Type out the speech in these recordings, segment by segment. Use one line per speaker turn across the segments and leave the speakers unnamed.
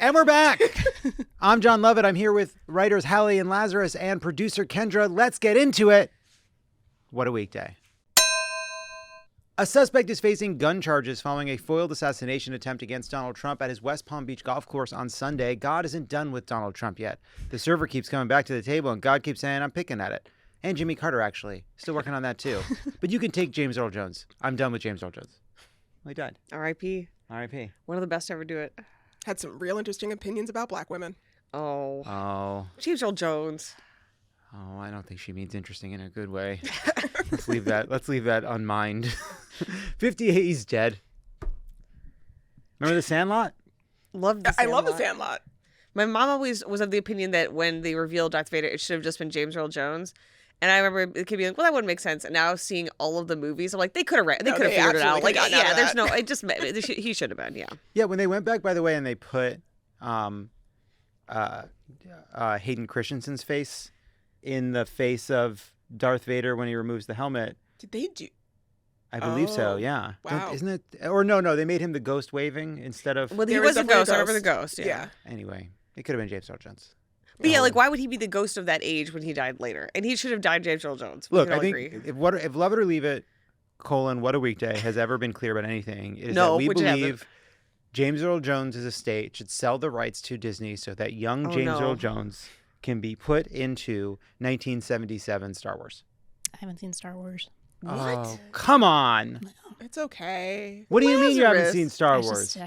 And we're back. I'm Jon Lovett. I'm here with writers Hallie and Lazarus and producer Kendra. Let's get into it. What a weekday. A suspect is facing gun charges following a foiled assassination attempt against Donald Trump at his West Palm Beach golf course on Sunday. God isn't done with Donald Trump yet. The server keeps coming back to the table, and God keeps saying, I'm picking at it. And Jimmy Carter, actually. Still working on that, too. But you can take James Earl Jones. I'm done with James Earl Jones. Well, he died.
R.I.P.
R.I.P.
One of the best to ever do it.
Had some real interesting opinions about black women.
Oh.
James Earl Jones.
Oh, I don't think she means interesting in a good way. Let's leave that unmined. 58, he's dead. Remember The Sandlot?
Love The Sandlot.
I love The Sandlot.
My mom always was of the opinion that when they revealed Darth Vader, it should have just been James Earl Jones. And I remember the kid being like, well, that wouldn't make sense. And now seeing all of the movies, I'm like, they could have figured it out. Like, yeah, there's no, it just, he should have been, yeah.
Yeah, when they went back, by the way, and they put Hayden Christensen's face in the face of Darth Vader when he removes the helmet.
Did they do?
I believe so, yeah.
Wow.
Isn't it? Or no, they made him the ghost waving instead of...
Well, he was a ghost. I remember the ghost,
yeah.
Anyway, it could have been James Earl Jones.
But yeah, like, why would he be the ghost of that age when he died later? And he should have died James Earl Jones.
Look, I think if Love It or Leave It, what a weekday, has ever been clear about anything, it is that we believe James Earl Jones' estate should sell the rights to Disney so that young James Earl Jones can be put into 1977 Star Wars.
I haven't seen Star Wars.
What?
Oh, come on.
It's okay.
What do you mean you haven't seen Star Wars?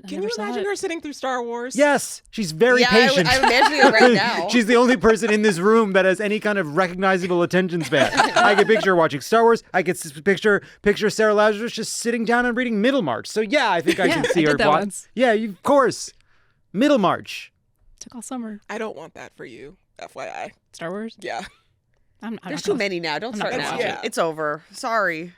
Can you imagine her sitting through Star Wars?
Yes, she's very patient.
I'm imagining it right now.
She's the only person in this room that has any kind of recognizable attention span. I can picture her watching Star Wars. I can picture Sarah Lazarus just sitting down and reading Middlemarch. So yeah, I think I can see her.
Once.
Yeah, of course. Middlemarch.
Took all summer.
I don't want that for you, FYI.
Star Wars?
Yeah.
There's too many now. Don't start now.
Yeah.
It's over. Sorry.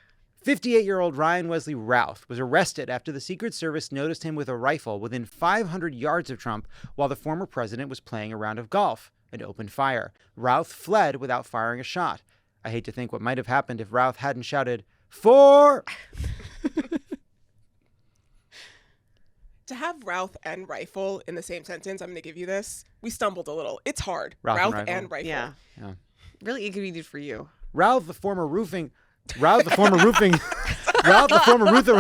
58-year-old Ryan Wesley Routh was arrested after the Secret Service noticed him with a rifle within 500 yards of Trump while the former president was playing a round of golf and opened fire. Routh fled without firing a shot. I hate to think what might have happened if Routh hadn't shouted, "For!"
To have Routh and rifle in the same sentence, I'm going to give you this. We stumbled a little. It's hard.
Routh
and rifle.
Yeah. Really inconvenient for you.
Routh, the former roofer with a rifle. Routh, the former roofer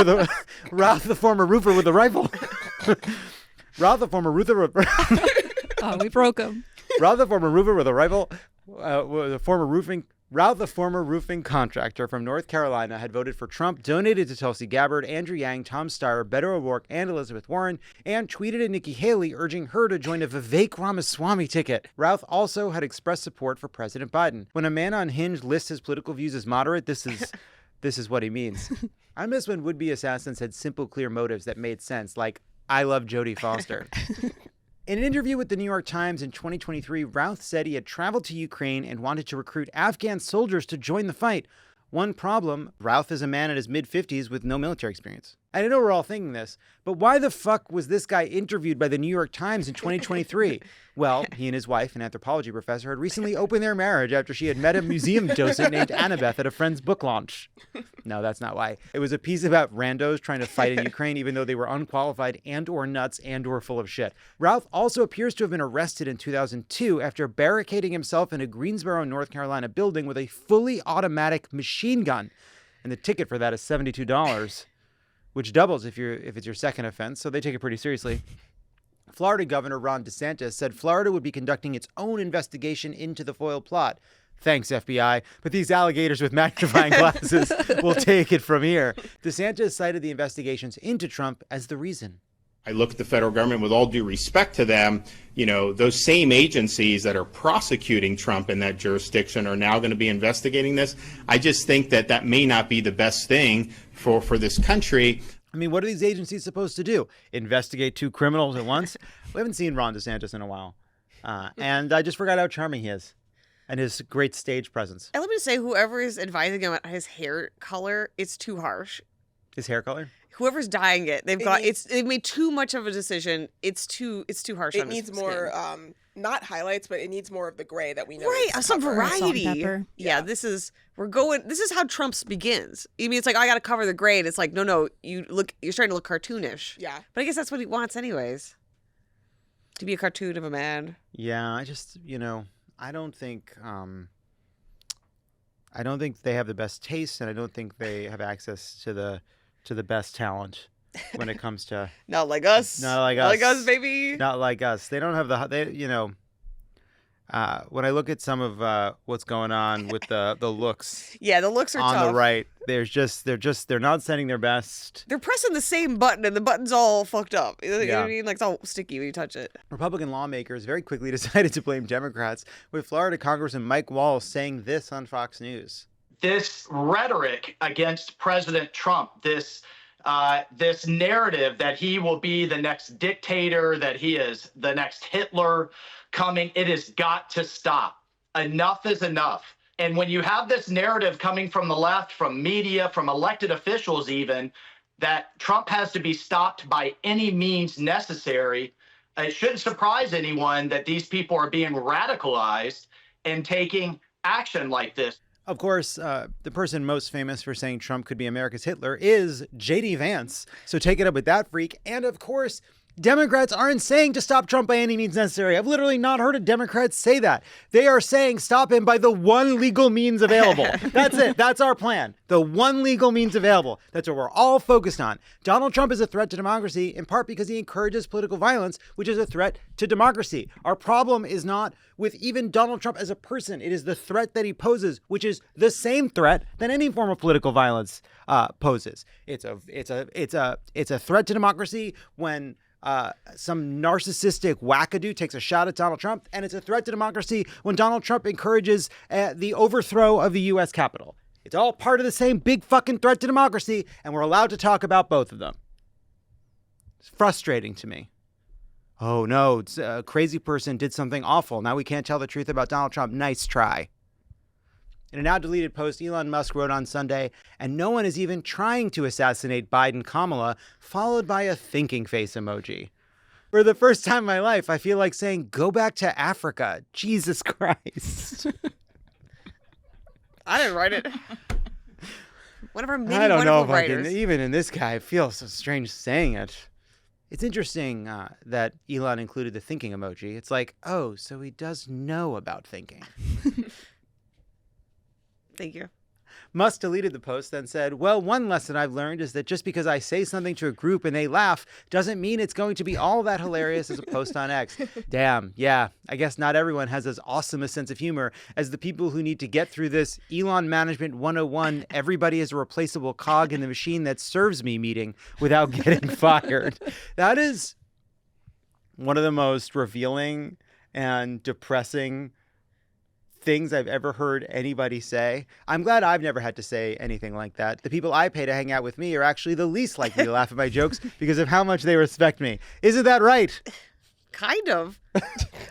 with...
Oh, we broke him.
Routh, the former roofer with a rifle. Routh, the former roofing contractor from North Carolina, had voted for Trump, donated to Tulsi Gabbard, Andrew Yang, Tom Steyer, Beto O'Rourke, and Elizabeth Warren, and tweeted at Nikki Haley urging her to join a Vivek Ramaswamy ticket. Routh also had expressed support for President Biden. When a man on Hinge lists his political views as moderate, this is what he means. I miss when would-be assassins had simple, clear motives that made sense, like, I love Jodie Foster. In an interview with the New York Times in 2023, Routh said he had traveled to Ukraine and wanted to recruit Afghan soldiers to join the fight. One problem, Routh is a man in his mid-50s with no military experience. I know we're all thinking this, but why the fuck was this guy interviewed by the New York Times in 2023? Well, he and his wife, an anthropology professor, had recently opened their marriage after she had met a museum docent named Annabeth at a friend's book launch. No, that's not why. It was a piece about randos trying to fight in Ukraine, even though they were unqualified and or nuts and or full of shit. Routh also appears to have been arrested in 2002 after barricading himself in a Greensboro, North Carolina building with a fully automatic machine gun. And the ticket for that is $72. Which doubles if it's your second offense, so they take it pretty seriously. Florida Governor Ron DeSantis said Florida would be conducting its own investigation into the foiled plot. Thanks, FBI, but these alligators with magnifying glasses will take it from here. DeSantis cited the investigations into Trump as the reason.
I look at the federal government with all due respect to them. You know, those same agencies that are prosecuting Trump in that jurisdiction are now going to be investigating this. I just think that may not be the best thing for this country.
I mean, what are these agencies supposed to do? Investigate two criminals at once? We haven't seen Ron DeSantis in a while. And I just forgot how charming he is and his great stage presence.
And let me say, whoever is advising him on his hair color, it's too harsh.
His hair color?
Whoever's dyeing it, they've made too much of a decision. It's too harsh.
It needs more, not highlights, but it needs more of the gray that we know.
Right, some variety.
Salt and pepper.
Yeah, this is how Trump's begins. I mean, it's like, I got to cover the gray. And it's like, no, you're starting to look cartoonish.
Yeah.
But I guess that's what he wants anyways. To be a cartoon of a man.
Yeah, I don't think they have the best taste, and I don't think they have access to the best talent when it comes to
Not like us.
Not like
Not
us.
like us, baby.
not like us. They don't have when I look at some of what's going on with the looks
Yeah, the looks are
on
tough.
the right, they're not sending their best.
They're pressing the same button, and the button's all fucked up. You know what
Yeah.
I mean? Like, it's all sticky when you touch it.
Republican lawmakers very quickly decided to blame Democrats, with Florida Congressman Mike Walsh saying this on Fox News.
This rhetoric against President Trump, this narrative that he will be the next dictator, that he is the next Hitler coming, it has got to stop. Enough is enough. And when you have this narrative coming from the left, from media, from elected officials even, that Trump has to be stopped by any means necessary, it shouldn't surprise anyone that these people are being radicalized and taking action like this.
Of course, the person most famous for saying Trump could be America's Hitler is J.D. Vance. So take it up with that freak. And of course, Democrats aren't saying to stop Trump by any means necessary. I've literally not heard a Democrat say that. They are saying stop him by the one legal means available. That's it. That's our plan. The one legal means available. That's what we're all focused on. Donald Trump is a threat to democracy, in part because he encourages political violence, which is a threat to democracy. Our problem is not with even Donald Trump as a person. It is the threat that he poses, which is the same threat that any form of political violence poses. It's a threat to democracy when some narcissistic wackadoo takes a shot at Donald Trump, and it's a threat to democracy when Donald Trump encourages the overthrow of the U.S. Capitol. It's all part of the same big fucking threat to democracy, and we're allowed to talk about both of them. It's frustrating to me. Oh no, a crazy person did something awful. Now we can't tell the truth about Donald Trump. Nice try. In a now deleted post, Elon Musk wrote on Sunday, and no one is even trying to assassinate Biden-Kamala, followed by a thinking face emoji. For the first time in my life, I feel like saying, go back to Africa. Jesus Christ.
I didn't write it. One of our many
I don't know
wonderful
if I can,
writers.
even in this guy, I feel so strange saying it. It's interesting that Elon included the thinking emoji. It's like, oh, so he does know about thinking.
Thank you.
Musk deleted the post, then said, well, one lesson I've learned is that just because I say something to a group and they laugh doesn't mean it's going to be all that hilarious as a post on X. Damn, yeah, I guess not everyone has as awesome a sense of humor as the people who need to get through this Elon Management 101, everybody is a replaceable cog in the machine that serves me meeting without getting fired. That is one of the most revealing and depressing things I've ever heard anybody say. I'm glad I've never had to say anything like that. The people I pay to hang out with me are actually the least likely to laugh at my jokes because of how much they respect me. Isn't that right?
Kind of.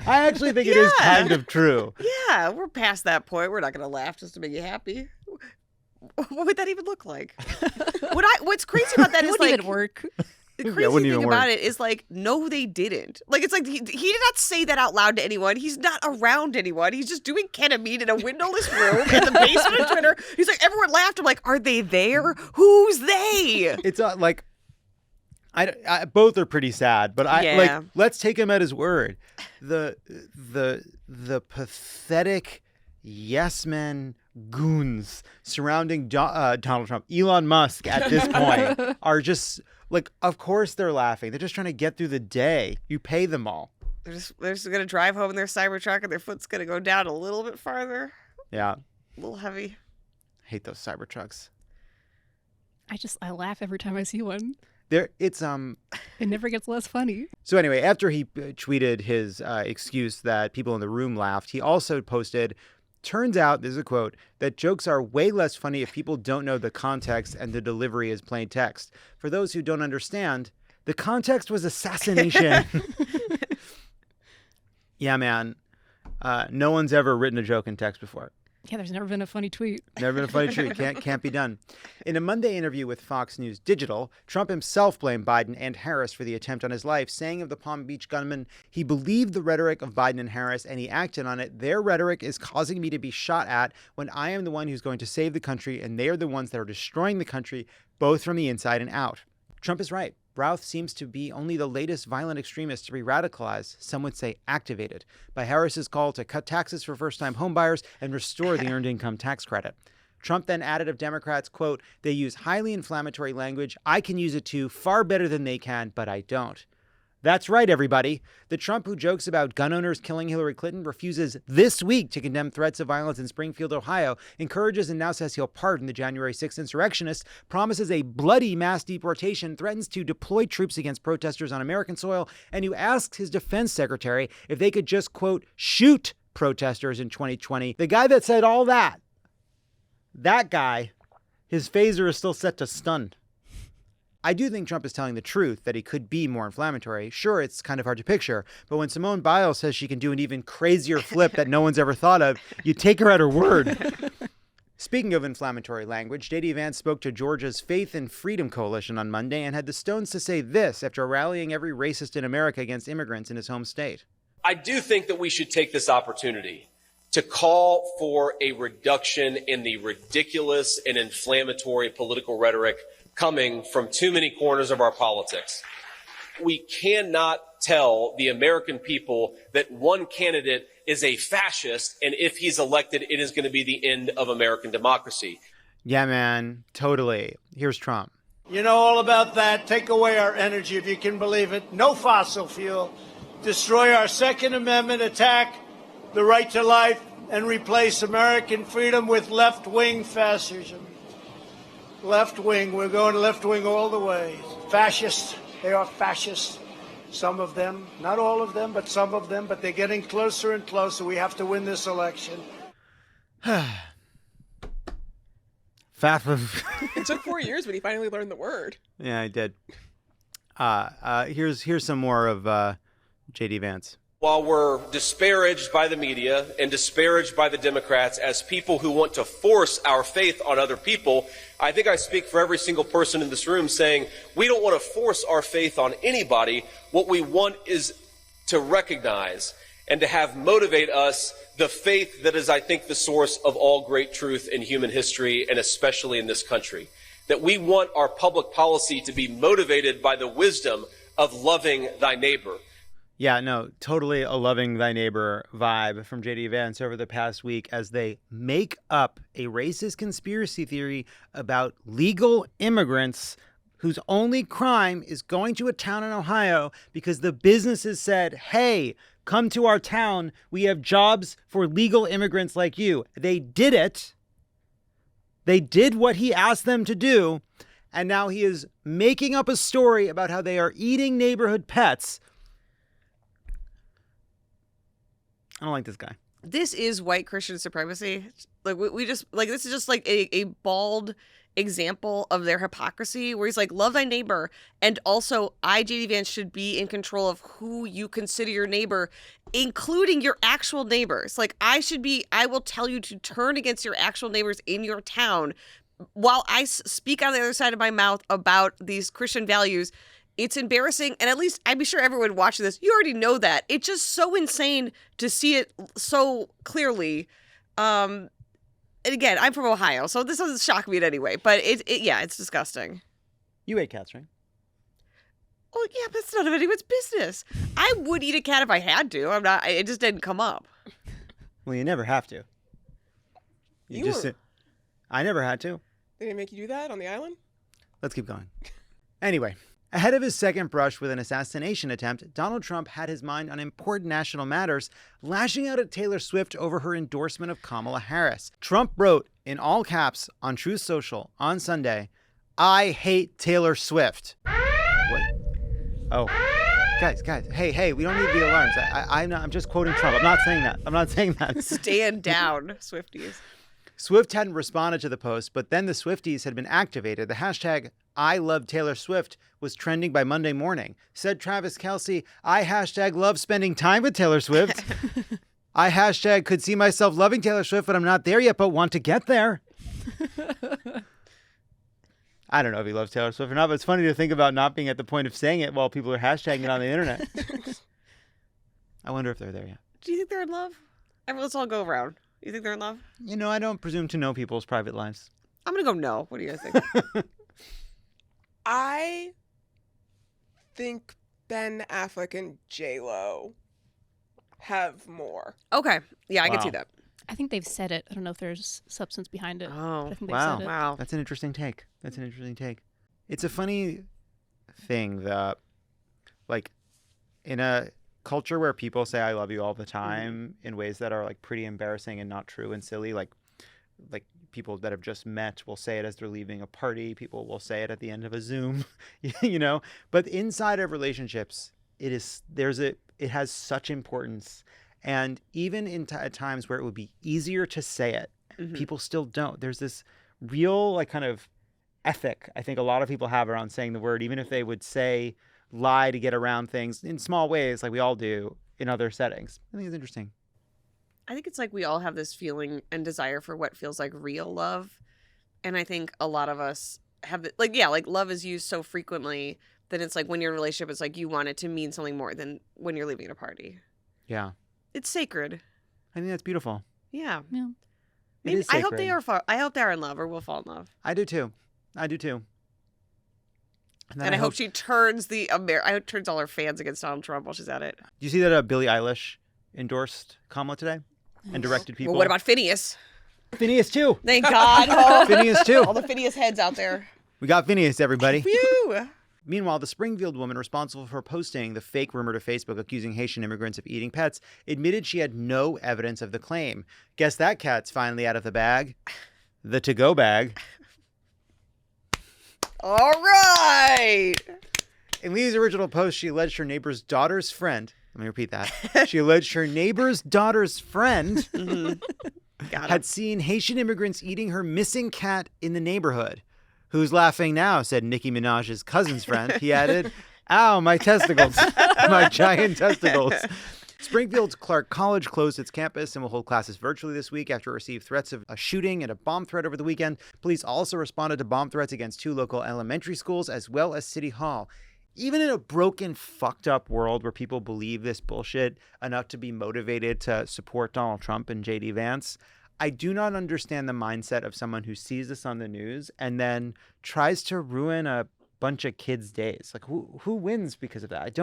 I actually think it is
Yeah.
kind of true.
Yeah, we're past that point. We're not going to laugh just to make you happy. What would that even look like? What's crazy about that
It
is
wouldn't
like
even work.
the
Yeah, it
crazy
wouldn't
thing
even
about
work.
it is like, no, they didn't. Like, it's like he did not say that out loud to anyone. He's not around anyone. He's just doing ketamine in a windowless room in the basement of Twitter. He's like, everyone laughed. I'm like, are they there? Who's they?
It's like, I both are pretty sad, but
Yeah.
let's take him at his word. The pathetic yes men goons surrounding Donald Trump, Elon Musk at this point are just like, of course they're laughing. They're just trying to get through the day. You pay them all.
They're just going to drive home in their Cybertruck and their foot's going to go down a little bit farther.
Yeah.
A little heavy.
I hate those Cybertrucks.
I laugh every time I see one.
It's
It never gets less funny.
So anyway, after he tweeted his excuse that people in the room laughed, he also posted, turns out, this is a quote, that jokes are way less funny if people don't know the context and the delivery is plain text. For those who don't understand, the context was assassination. Yeah, man. No one's ever written a joke in text before.
Yeah, there's never been a funny tweet.
Never been a funny treat. Can't be done. In a Monday interview with Fox News Digital, Trump himself blamed Biden and Harris for the attempt on his life, saying of the Palm Beach gunman, he believed the rhetoric of Biden and Harris and he acted on it. Their rhetoric is causing me to be shot at when I am the one who's going to save the country and they are the ones that are destroying the country, both from the inside and out. Trump is right. Routh seems to be only the latest violent extremist to be radicalized, some would say activated, by Harris's call to cut taxes for first-time homebuyers and restore the earned income tax credit. Trump then added of Democrats, quote, "They use highly inflammatory language. I can use it too, far better than they can, but I don't." That's right, everybody. The Trump who jokes about gun owners killing Hillary Clinton refuses this week to condemn threats of violence in Springfield, Ohio, encourages and now says he'll pardon the January 6th insurrectionists, promises a bloody mass deportation, threatens to deploy troops against protesters on American soil, and who asks his defense secretary if they could just, quote, shoot protesters in 2020. The guy that said all that guy, his phaser is still set to stun. I do think Trump is telling the truth that he could be more inflammatory. Sure, it's kind of hard to picture, but when Simone Biles says she can do an even crazier flip that no one's ever thought of, you take her at her word. Speaking of inflammatory language, J.D. Vance spoke to Georgia's Faith and Freedom Coalition on Monday and had the stones to say this after rallying every racist in America against immigrants in his home state.
I do think that we should take this opportunity to call for a reduction in the ridiculous and inflammatory political rhetoric coming from too many corners of our politics. We cannot tell the American people that one candidate is a fascist, and if he's elected, it is going to be the end of American democracy.
Yeah, man, totally. Here's Trump.
You know all about that. Take away our energy, if you can believe it. No fossil fuel. Destroy our Second Amendment, attack the right to life, and replace American freedom with left-wing fascism. Left wing, we're going left wing all the way. Fascists, they are fascists. Some of them, not all of them, but some of them, but they're getting closer and closer. We have to win this election.
It took 4 years, but he finally learned the word.
Yeah, I did. Here's some more of J.D. Vance.
While we're disparaged by the media and disparaged by the Democrats as people who want to force our faith on other people, I think I speak for every single person in this room saying we don't want to force our faith on anybody. What we want is to recognize and to have motivate us the faith that is, I think, the source of all great truth in human history, and especially in this country. That we want our public policy to be motivated by the wisdom of loving thy neighbor.
Yeah, no, totally a loving thy neighbor vibe from J.D. Vance over the past week as they make up a racist conspiracy theory about legal immigrants whose only crime is going to a town in Ohio because the businesses said, hey, come to our town. We have jobs for legal immigrants like you. They did it. They did what he asked them to do. And now he is making up a story about how they are eating neighborhood pets. I don't like this guy.
This is white Christian supremacy. Like we just like this is just like a bald example of their hypocrisy where he's like, love thy neighbor. And also J.D. Vance should be in control of who you consider your neighbor, including your actual neighbors. Like I will tell you to turn against your actual neighbors in your town while I speak on the other side of my mouth about these Christian values. It's embarrassing, and at least I'm sure everyone watching this, you already know that. It's just so insane to see it so clearly. And again, I'm from Ohio, so this doesn't shock me in any way, but it's disgusting.
You ate cats, right?
Oh, yeah, but it's none of anyone's business. I would eat a cat if I had to. It just didn't come up.
Well, you never have to. I never had to.
They didn't make you do that on the island?
Let's keep going. Anyway. Ahead of his second brush with an assassination attempt, Donald Trump had his mind on important national matters, lashing out at Taylor Swift over her endorsement of Kamala Harris. Trump wrote in all caps on Truth Social on Sunday, "I hate Taylor Swift." What? Oh. Guys, hey, we don't need the alarms. I'm just quoting Trump. I'm not saying that.
Stand down, Swifties.
Swift hadn't responded to the post, but then the Swifties had been activated. The hashtag I love Taylor Swift was trending by Monday morning. Said Travis Kelce, I hashtag love spending time with Taylor Swift. I hashtag could see myself loving Taylor Swift, but I'm not there yet, but want to get there. I don't know if he loves Taylor Swift or not, but it's funny to think about not being at the point of saying it while people are hashtagging it on the internet. I wonder if they're there yet.
Do you think they're in love? Let's all go around. You think they're in love?
You know, I don't presume to know people's private lives.
I'm going to go no. What do you guys think?
I think Ben Affleck and J-Lo have more.
Okay. Yeah, I can
Wow.
see that.
I think they've said it. I don't know if there's substance behind it.
Oh,
but I think they've
wow.
said it.
Wow.
That's an interesting take. It's a funny thing that, like, in a culture where people say "I love you" all the time in ways that are like pretty embarrassing and not true and silly, like people that have just met will say it as they're leaving a party. People will say it at the end of a Zoom, you know. But inside of relationships, it has such importance, and even at times where it would be easier to say it, people still don't. There's this real like kind of ethic I think a lot of people have around saying the word, even if they would lie to get around things in small ways like we all do in other settings. I think it's interesting.
I think it's like we all have this feeling and desire for what feels like real love. And I think a lot of us have like love is used so frequently that it's like when you're in a relationship, it's like you want it to mean something more than when you're leaving a party.
Yeah.
It's sacred.
I think that's beautiful.
Yeah.
Yeah.
Maybe,
is
I hope they
sacred.
are. I hope they are in love or will fall in love.
I do too.
And I hope she turns I hope turns all her fans against Donald Trump while she's at it.
Do you see that Billie Eilish endorsed Kamala today and directed people?
Well, what about Phineas?
Phineas too?
Thank God. Oh,
Phineas too.
all the Phineas heads out there.
We got Phineas, everybody.
Phew.
Meanwhile, the Springfield woman responsible for posting the fake rumor to Facebook accusing Haitian immigrants of eating pets admitted she had no evidence of the claim. Guess that cat's finally out of the bag. The to-go bag.
All right.
In Lee's original post, she alleged her neighbor's daughter's friend. Let me repeat that. She alleged her neighbor's daughter's friend had seen Haitian immigrants eating her missing cat in the neighborhood. Who's laughing now? Said Nicki Minaj's cousin's friend. He added, "Ow, my testicles, my giant testicles." Springfield's Clark College closed its campus and will hold classes virtually this week after it received threats of a shooting and a bomb threat over the weekend. Police also responded to bomb threats against 2 local elementary schools as well as City Hall. Even in a broken, fucked up world where people believe this bullshit enough to be motivated to support Donald Trump and JD Vance, I do not understand the mindset of someone who sees this on the news and then tries to ruin a bunch of kids' days. Like, who wins because of that?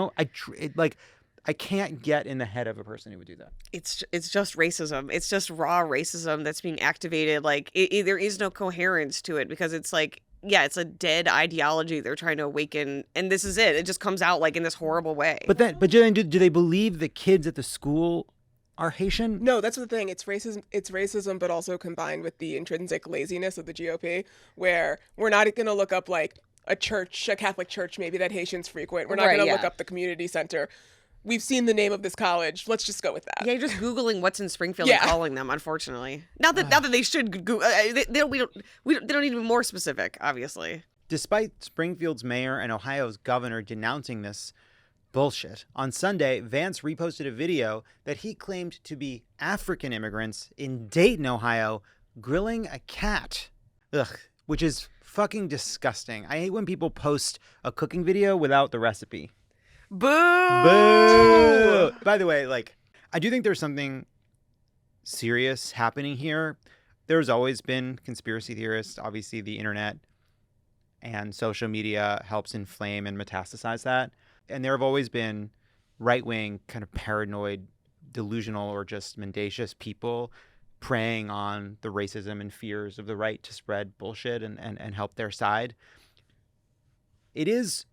I can't get in the head of a person who would do that.
It's just racism. It's just raw racism that's being activated. Like there is no coherence to it because it's like, yeah, it's a dead ideology they're trying to awaken, and this is it. It just comes out like in this horrible way.
But then do they believe the kids at the school are Haitian?
No, that's the thing. It's racism, but also combined with the intrinsic laziness of the GOP, where we're not going to look up like a Catholic church maybe that Haitians frequent. We're not going to look up the community center. We've seen the name of this college. Let's just go with that.
Yeah, you're just Googling what's in Springfield and calling them, unfortunately. Not that they should Google. They don't need to be more specific, obviously.
Despite Springfield's mayor and Ohio's governor denouncing this bullshit, on Sunday, Vance reposted a video that he claimed to be African immigrants in Dayton, Ohio, grilling a cat. Ugh, which is fucking disgusting. I hate when people post a cooking video without the recipe.
Boo!
Boo! By the way, I do think there's something serious happening here. There's always been conspiracy theorists. Obviously, the internet and social media helps inflame and metastasize that. And there have always been right-wing, kind of paranoid, delusional, or just mendacious people preying on the racism and fears of the right to spread bullshit and help their side. It is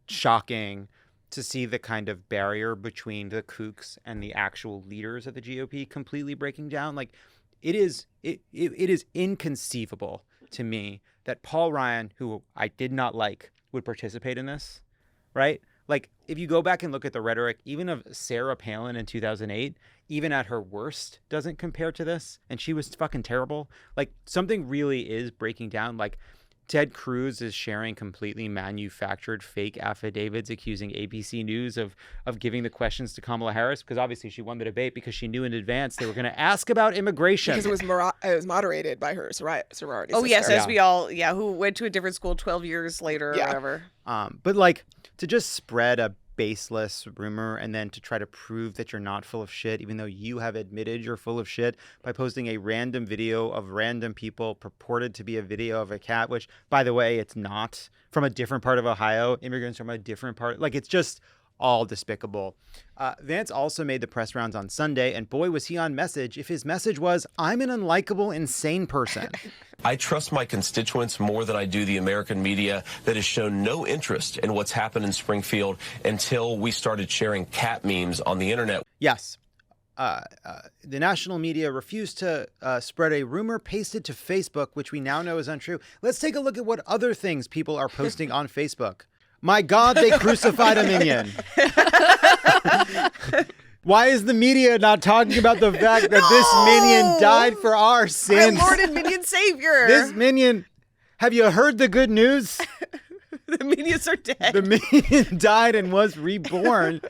shocking to see the kind of barrier between the kooks and the actual leaders of the GOP completely breaking down. It is inconceivable to me that Paul Ryan, who I did not like, would participate in this, right? If you go back and look at the rhetoric, even of Sarah Palin in 2008, even at her worst, doesn't compare to this. And she was fucking terrible. Something really is breaking down. Ted Cruz is sharing completely manufactured fake affidavits accusing ABC News of giving the questions to Kamala Harris because obviously she won the debate because she knew in advance they were going to ask about immigration.
Because it was moderated by her sorority sister.
Yes, as we all, who went to a different school 12 years later or whatever.
But to just spread a baseless rumor and then to try to prove that you're not full of shit, even though you have admitted you're full of shit by posting a random video of random people purported to be a video of a cat, which, by the way, it's not, from a different part of Ohio, immigrants from a different part. Like, it's just all despicable. Vance also made the press rounds on Sunday, and boy, was he on message if his message was, I'm an unlikable, insane person.
I trust my constituents more than I do the American media that has shown no interest in what's happened in Springfield until we started sharing cat memes on the internet.
Yes. The national media refused to spread a rumor pasted to Facebook, which we now know is untrue. Let's take a look at what other things people are posting on Facebook. My God, they crucified a minion. Why is the media not talking about the fact that this minion died for our sins?
Our Lord and minion savior.
This minion, have you heard the good news?
The minions are dead.
The minion died and was reborn.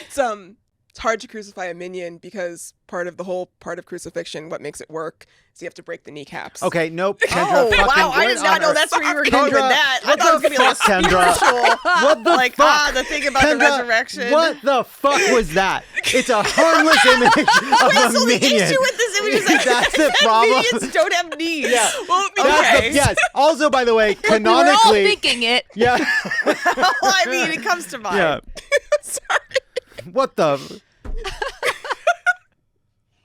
It's hard to crucify a minion because part of crucifixion, what makes it work, is you have to break the kneecaps.
Okay, nope. Kendra,
wow, I did not know that's where you were going with that. I thought it was going to be like
Kendra? What the
like,
fuck?
the thing about
Kendra,
the resurrection.
What the fuck was that? It's a harmless image of
That's
a
the
minion.
issue with this image is like,
That's the problem.
minions don't have knees.
Yeah.
Well,
That's yes. Also, by the way, canonically,
We're all thinking it.
yeah,
well, I mean, it comes to mind.
yeah.
Sorry.
What the?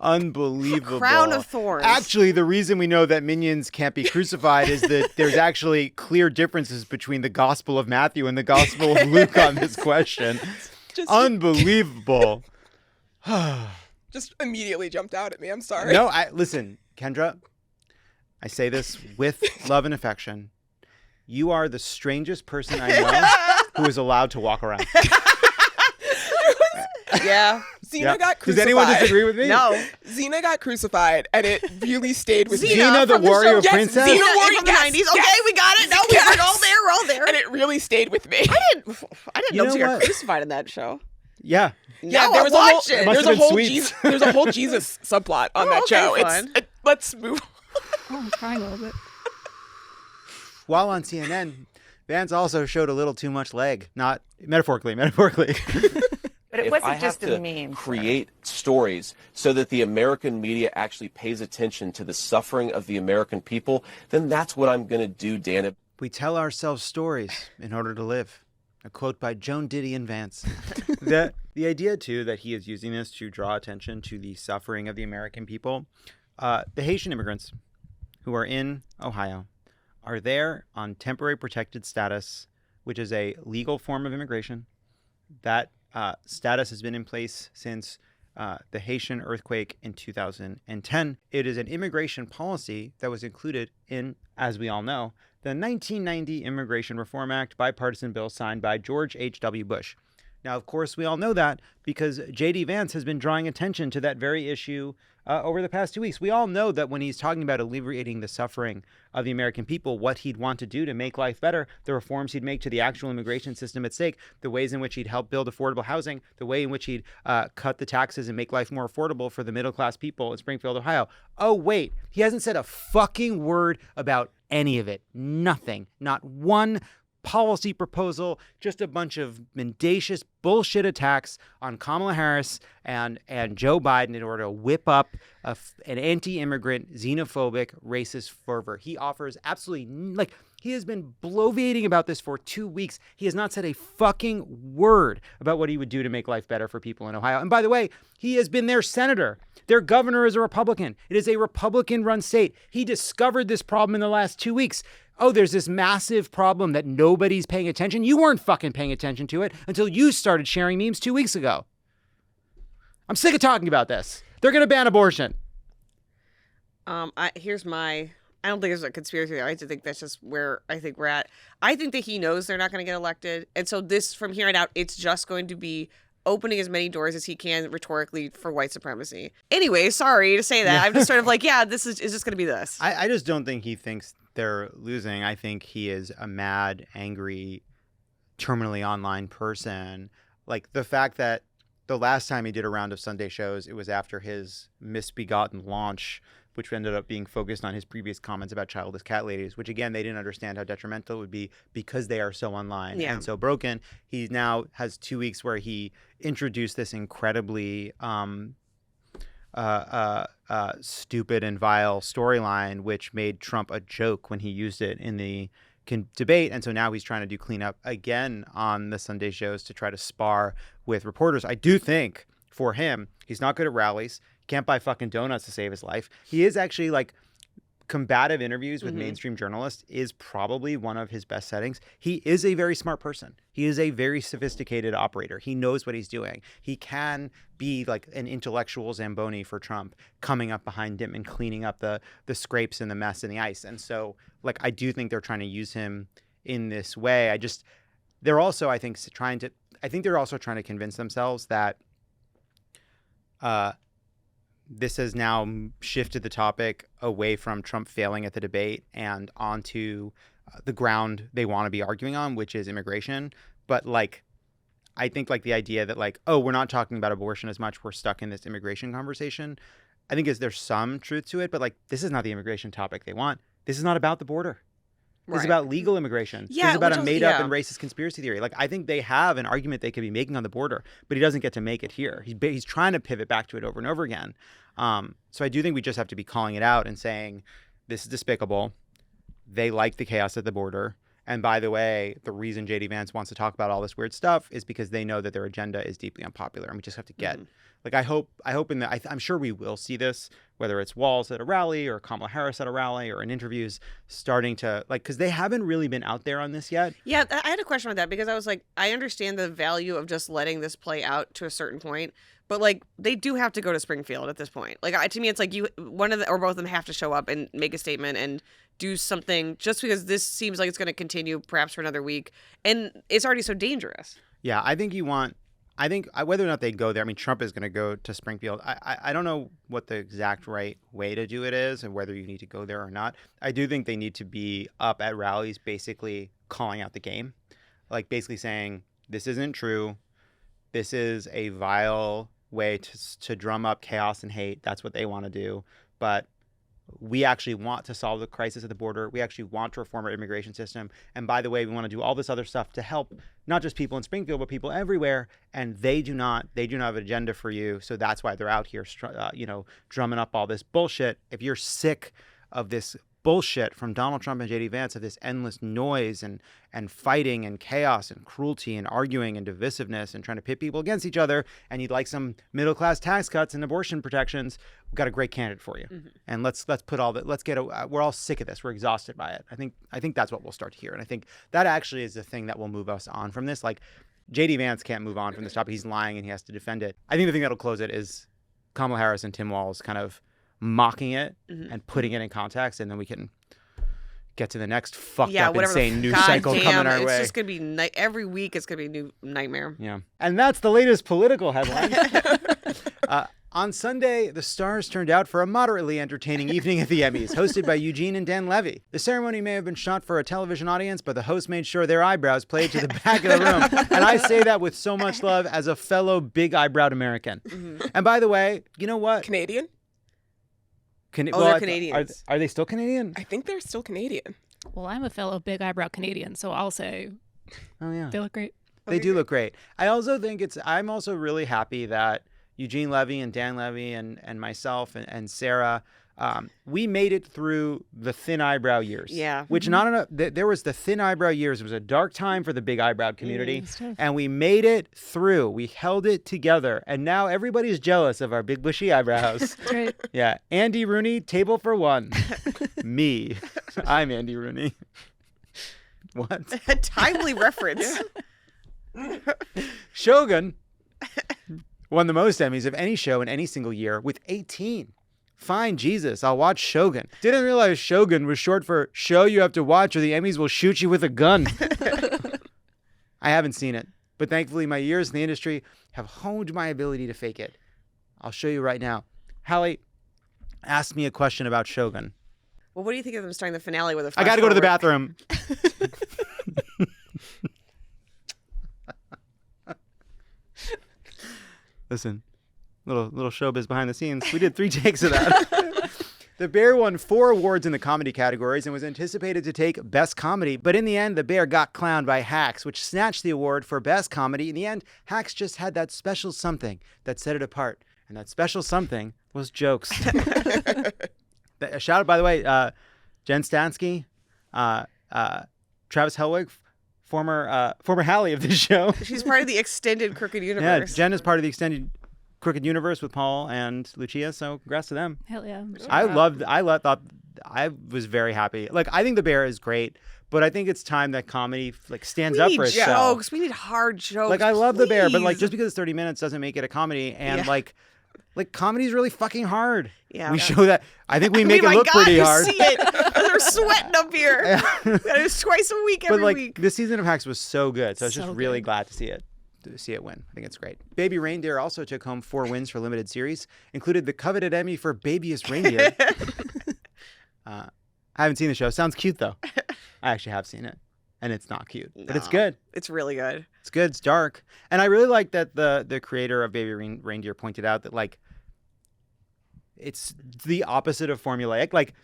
Unbelievable.
Crown of thorns.
Actually, the reason we know that minions can't be crucified is that there's actually clear differences between the Gospel of Matthew and the Gospel of Luke on this question. Unbelievable.
Just immediately jumped out at me. I'm sorry.
No, listen, Kendra, I say this with love and affection. You are the strangest person I know who is allowed to walk around.
Yeah.
Xena got crucified.
Does anyone disagree with me?
No.
Xena got crucified, and it really stayed with me.
Xena, the
from the
warrior
show.
princess?
Xena,
Xena from the 90s.
yes,
Okay, we got it. No, we're all there. We're all there.
And it really stayed with me.
I didn't
You
know
know
she got
what?
crucified in that show.
Yeah.
Yeah,
there was a whole,
It must have been sweet.
There's a whole Jesus subplot on that
okay,
show.
fun.
Let's move on.
Oh, I'm crying a little bit.
While on CNN, Vance also showed a little too much leg. Not metaphorically.
But it
If
wasn't
I have
just
to
a meme.
create stories so that the American media actually pays attention to the suffering of the American people, then that's what I'm going to do, Dan.
We tell ourselves stories in order to live. A quote by Joan Didion Vance. The idea, too, that he is using this to draw attention to the suffering of the American people. The Haitian immigrants who are in Ohio are there on temporary protected status, which is a legal form of immigration. That status has been in place since the Haitian earthquake in 2010. It is an immigration policy that was included in, as we all know, the 1990 Immigration Reform Act, bipartisan bill signed by George H.W. Bush. Now, of course, we all know that because J.D. Vance has been drawing attention to that very issue over the past 2 weeks. We all know that when he's talking about alleviating the suffering of the American people, what he'd want to do to make life better, the reforms he'd make to the actual immigration system at stake, the ways in which he'd help build affordable housing, the way in which he'd cut the taxes and make life more affordable for the middle-class people in Springfield, Ohio. Oh, wait, he hasn't said a fucking word about any of it. Nothing. Not one policy proposal, just a bunch of mendacious bullshit attacks on Kamala Harris and Joe Biden in order to whip up an anti-immigrant, xenophobic, racist fervor. He offers absolutely, he has been bloviating about this for 2 weeks. He has not said a fucking word about what he would do to make life better for people in Ohio. And by the way, he has been their senator. Their governor is a Republican. It is a Republican-run state. He discovered this problem in the last 2 weeks. Oh, there's this massive problem that nobody's paying attention. You weren't fucking paying attention to it until you started sharing memes 2 weeks ago. I'm sick of talking about this. They're going to ban abortion.
Here's my... I don't think it's a conspiracy theory. I think that's just where I think we're at. I think that he knows they're not going to get elected. And so this, from here on out, it's just going to be opening as many doors as he can rhetorically for white supremacy. Anyway, sorry to say that. I'm just sort of like, yeah, this is just going to be this.
I just don't think he thinks they're losing. I think he is a mad, angry, terminally online person. Like the fact that the last time he did a round of Sunday shows, it was after his misbegotten launch which ended up being focused on his previous comments about childless cat ladies, which again, they didn't understand how detrimental it would be because they are so online and so broken. He now has 2 weeks where he introduced this incredibly stupid and vile storyline, which made Trump a joke when he used it in the debate. And so now he's trying to do cleanup again on the Sunday shows to try to spar with reporters. I do think for him, he's not good at rallies. Can't buy fucking donuts to save his life. He is actually like combative interviews with mainstream journalists is probably one of his best settings. He is a very smart person. He is a very sophisticated operator. He knows what he's doing. He can be like an intellectual Zamboni for Trump, coming up behind him and cleaning up the scrapes and the mess and the ice. And so like, I do think they're trying to use him in this way. They're also, I think, trying to convince themselves that this has now shifted the topic away from Trump failing at the debate and onto the ground they want to be arguing on, which is immigration. But like, I think like the idea that like, oh, we're not talking about abortion as much, we're stuck in this immigration conversation, I think there's some truth to it. But like, this is not the immigration topic they want. This is not about the border. This is about legal immigration. This is about a made-up and racist conspiracy theory. Like, I think they have an argument they could be making on the border, but he doesn't get to make it here. He's trying to pivot back to it over and over again. So I do think we just have to be calling it out and saying, this is despicable. They like the chaos at the border. And by the way, the reason J.D. Vance wants to talk about all this weird stuff is because they know that their agenda is deeply unpopular. And we just have to get... Like, I'm sure we will see this, whether it's Walz at a rally or Kamala Harris at a rally or in interviews, starting to, like, because they haven't really been out there on this yet.
Yeah, I had a question about that because I was like, I understand the value of just letting this play out to a certain point, but like, they do have to go to Springfield at this point. Like, to me, it's like one of them or both of them have to show up and make a statement and do something, just because this seems like it's going to continue perhaps for another week, and it's already so dangerous.
Yeah, I think whether or not they go there, I mean, Trump is going to go to Springfield. I don't know what the exact right way to do it is and whether you need to go there or not. I do think they need to be up at rallies basically calling out the game. Like basically saying, this isn't true. This is a vile way to drum up chaos and hate. That's what they want to do. But we actually want to solve the crisis at the border. We actually want to reform our immigration system. And by the way, we want to do all this other stuff to help not just people in Springfield, but people everywhere. And they do not have an agenda for you. So that's why they're out here, drumming up all this bullshit. If you're sick of this bullshit from Donald Trump and J.D. Vance, of this endless noise and fighting and chaos and cruelty and arguing and divisiveness and trying to pit people against each other, and you'd like some middle-class tax cuts and abortion protections, we've got a great candidate for you. And let's put all that, we're all sick of this. We're exhausted by it. I think that's what we'll start to hear. And I think that actually is the thing that will move us on from this. Like, J.D. Vance can't move on from this topic. He's lying and he has to defend it. I think the thing that'll close it is Kamala Harris and Tim Walz kind of mocking it and putting it in context, and then we can get to the next fucked up, insane news cycle coming our way.
It's just going to be every week. It's going to be a new nightmare.
Yeah. And that's the latest political headline. On Sunday, the stars turned out for a moderately entertaining evening at the Emmys, hosted by Eugene and Dan Levy. The ceremony may have been shot for a television audience, but the host made sure their eyebrows played to the back of the room. And I say that with so much love as a fellow big-eyebrowed American. And by the way, you know what?
Canadian?
They're Canadians.
Are they still Canadian?
I think they're still Canadian.
Well, I'm a fellow big eyebrow Canadian, so I'll say,
oh yeah,
they look great.
They do look great. I also think I'm also really happy that Eugene Levy and Dan Levy and myself and Sarah, we made it through the thin eyebrow years.
Yeah.
Which there was the thin eyebrow years. It was a dark time for the big eyebrow community. And we made it through. We held it together. And now everybody's jealous of our big bushy eyebrows.
Right.
Yeah. Andy Rooney, table for one. Me. I'm Andy Rooney. What?
A timely reference.
Shogun won the most Emmys of any show in any single year with 18. Fine, Jesus, I'll watch Shogun. Didn't realize Shogun was short for show you have to watch or the Emmys will shoot you with a gun. I haven't seen it, but thankfully my years in the industry have honed my ability to fake it. I'll show you right now. Hallie asked me a question about Shogun.
Well, what do you think of them starting the finale with a
I got to go to the bathroom. Listen. Little showbiz behind the scenes. We did 3 takes of that. The Bear won 4 awards in the comedy categories and was anticipated to take Best Comedy, but in the end, The Bear got clowned by Hacks, which snatched the award for Best Comedy. In the end, Hacks just had that special something that set it apart, and that special something was jokes. A shout out, by the way, Jen Stansky, Travis Helwig, former Hallie of this show.
She's part of the extended Crooked Universe.
Yeah, Jen is part of the extended Crooked Universe with Paul and Lucia, so congrats to them.
Hell yeah.
I was very happy. Like, I think The Bear is great, but I think it's time that comedy stands up for itself.
We need jokes. We need hard jokes.
Like, I love The Bear, but just because it's 30 minutes doesn't make it a comedy. And like comedy is really fucking hard.
Yeah.
We show that. I think we make it look pretty hard.
See it. They're sweating up here. We gotta do this twice a week, every week.
This season of Hacks was so good, so I was just really
good.
glad to see it. Win. I think it's great. Baby Reindeer also took home 4 wins for limited series, included the coveted Emmy for Babiest Reindeer. I haven't seen the show. Sounds cute, though. I actually have seen it, and it's not cute, but it's good.
It's really good.
It's good. It's dark. And I really like that the creator of Baby Reindeer pointed out that, like, it's the opposite of formulaic. Like,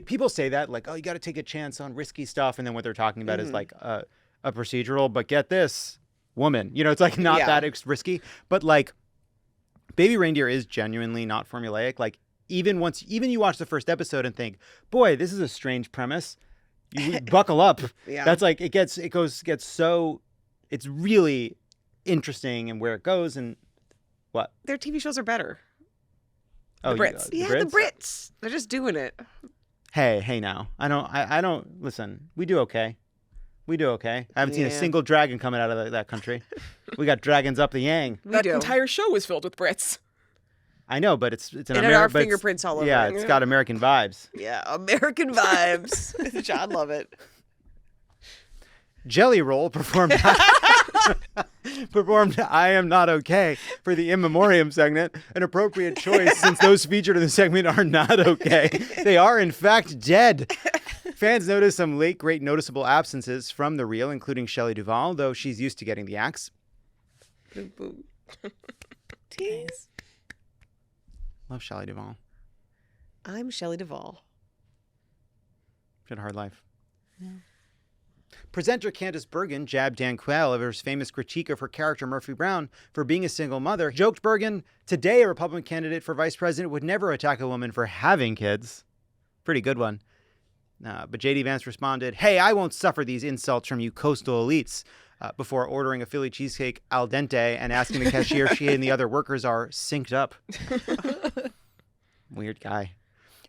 people say that, like, oh, you got to take a chance on risky stuff, and then what they're talking about is, like, a procedural, but get this. Woman, it's like not that risky, but like Baby Reindeer is genuinely not formulaic. Like even you watch the first episode and think, boy, this is a strange premise. You buckle up.
Yeah.
That's like it's really interesting and where it goes and what
their TV shows are better.
The
Brits.
The
Brits. They're just doing it.
Hey now. I don't listen. We do okay. I haven't seen a single dragon coming out of that country. We got dragons up the yang.
That entire show was filled with Brits.
I know, but it's an American.
It had our fingerprints all over.
Yeah, it's got American vibes.
Yeah, American vibes. Jon Lovett.
Jelly Roll performed I Am Not Okay for the In Memoriam segment, an appropriate choice since those featured in the segment are not okay. They are, in fact, dead. Fans noticed some late, great noticeable absences from the reel, including Shelley Duvall, though she's used to getting the axe.
Tease.
Love Shelley Duvall.
I'm Shelley Duvall.
She had a hard life.
Yeah.
Presenter Candice Bergen jabbed Dan Quayle of her famous critique of her character Murphy Brown for being a single mother. Joked Bergen, today a Republican candidate for vice president would never attack a woman for having kids. Pretty good one. But J.D. Vance responded, hey, I won't suffer these insults from you coastal elites, before ordering a Philly cheesecake al dente and asking the cashier if she and the other workers are synced up. Weird guy.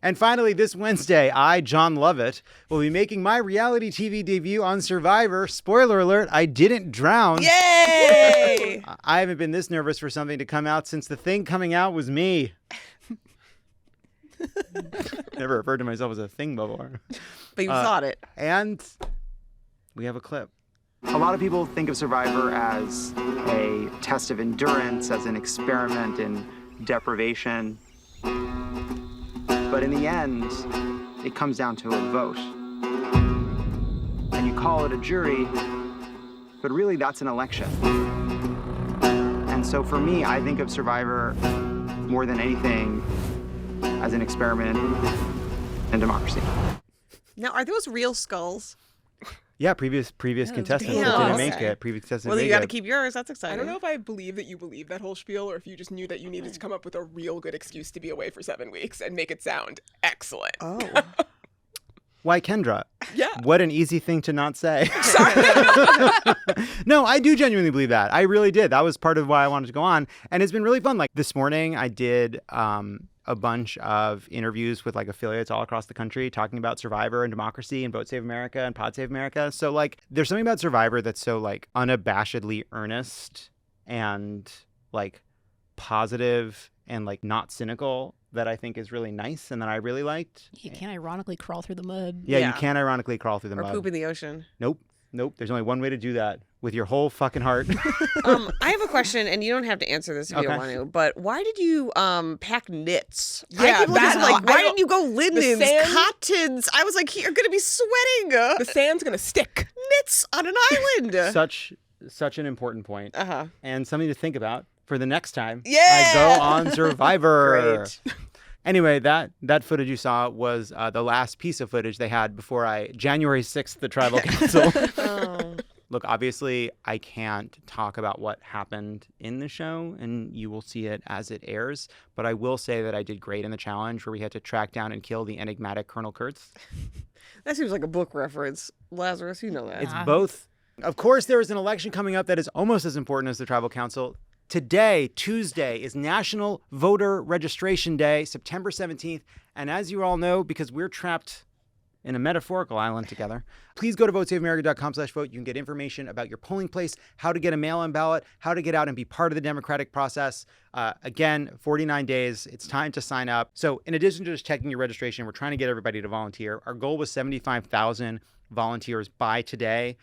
And finally, this Wednesday, I, Jon Lovett, will be making my reality TV debut on Survivor. Spoiler alert, I didn't drown.
Yay!
I haven't been this nervous for something to come out since the thing coming out was me. Never referred to myself as a thing before.
But you thought it.
And we have a clip. A lot of people think of Survivor as a test of endurance, as an experiment in deprivation. But in the end, it comes down to a vote. And you call it a jury, but really that's an election. And so for me, I think of Survivor more than anything as an experiment in democracy.
Now, are those real skulls?
Yeah, previous contestants
damn.
that didn't make it. Previous contestants
Well,
didn't
you
make
got to
it.
keep yours. That's exciting.
I don't know if I believe that you believe that whole spiel or if you just knew that you needed to come up with a real good excuse to be away for 7 weeks and make it sound excellent.
Oh.
Why, Kendra?
Yeah.
What an easy thing to not say. No, I do genuinely believe that. I really did. That was part of why I wanted to go on. And it's been really fun. Like this morning, I did a bunch of interviews with like affiliates all across the country talking about Survivor and democracy and Vote Save America and Pod Save America. So like there's something about Survivor that's so like unabashedly earnest and like positive and like not cynical that I think is really nice and that I really liked.
You can't ironically crawl through the mud.
Yeah, you can't ironically crawl through the mud.
Or poop in the ocean.
Nope. There's only one way to do that, with your whole fucking heart.
I have a question, and you don't have to answer this if you don't want to, but why did you pack knits?
Yeah,
why didn't you go linens, cottons? I was like, you're going to be sweating.
The sand's going to stick.
Knits on an island.
Such an important point.
Uh-huh.
And something to think about for the next time
I
go on Survivor.
Great.
Anyway, that footage you saw was the last piece of footage they had before January 6th, the tribal council.
Oh.
Look, obviously, I can't talk about what happened in the show, and you will see it as it airs. But I will say that I did great in the challenge where we had to track down and kill the enigmatic Colonel Kurtz.
That seems like a book reference. Lazarus, you know that.
It's both. Of course, there is an election coming up that is almost as important as the tribal council. Today, Tuesday, is National Voter Registration Day, September 17th. And as you all know, because we're trapped in a metaphorical island together, please go to votesaveamerica.com/vote. You can get information about your polling place, how to get a mail-in ballot, how to get out and be part of the democratic process. Again, 49 days. It's time to sign up. So in addition to just checking your registration, we're trying to get everybody to volunteer. Our goal was 75,000 volunteers by today.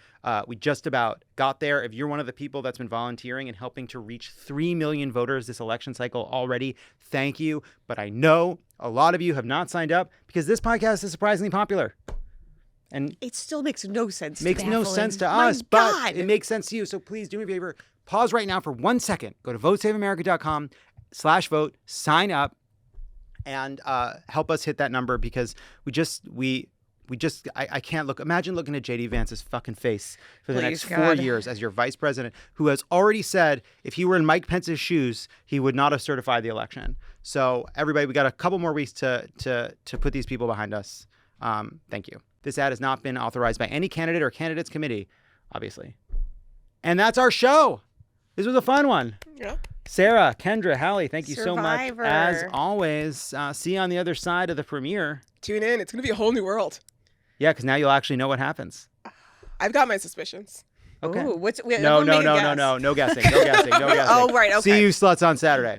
We just about got there. If you're one of the people that's been volunteering and helping to reach 3 million voters this election cycle already, thank you. But I know a lot of you have not signed up because this podcast is surprisingly popular. And
it still makes no sense.
Makes no sense to us, but it makes sense to you. So please do me a favor. Pause right now for 1 second. Go to votesaveamerica.com/vote, sign up, and help us hit that number because I can't imagine looking at JD Vance's fucking face for the next 4 years as your vice president, who has already said if he were in Mike Pence's shoes, he would not have certified the election. So everybody, we got a couple more weeks to put these people behind us. Thank you. This ad has not been authorized by any candidate or candidates committee, obviously. And that's our show. This was a fun one.
Yeah.
Sarah, Kendra, Hallie, thank you so much.
Survivor.
As always, see you on the other side of the premiere.
Tune in. It's going to be a whole new world.
Yeah, because now you'll actually know what happens.
I've got my suspicions.
Okay.
Ooh,
No guessing. No guessing.
Oh, right. Okay.
See you sluts on Saturday.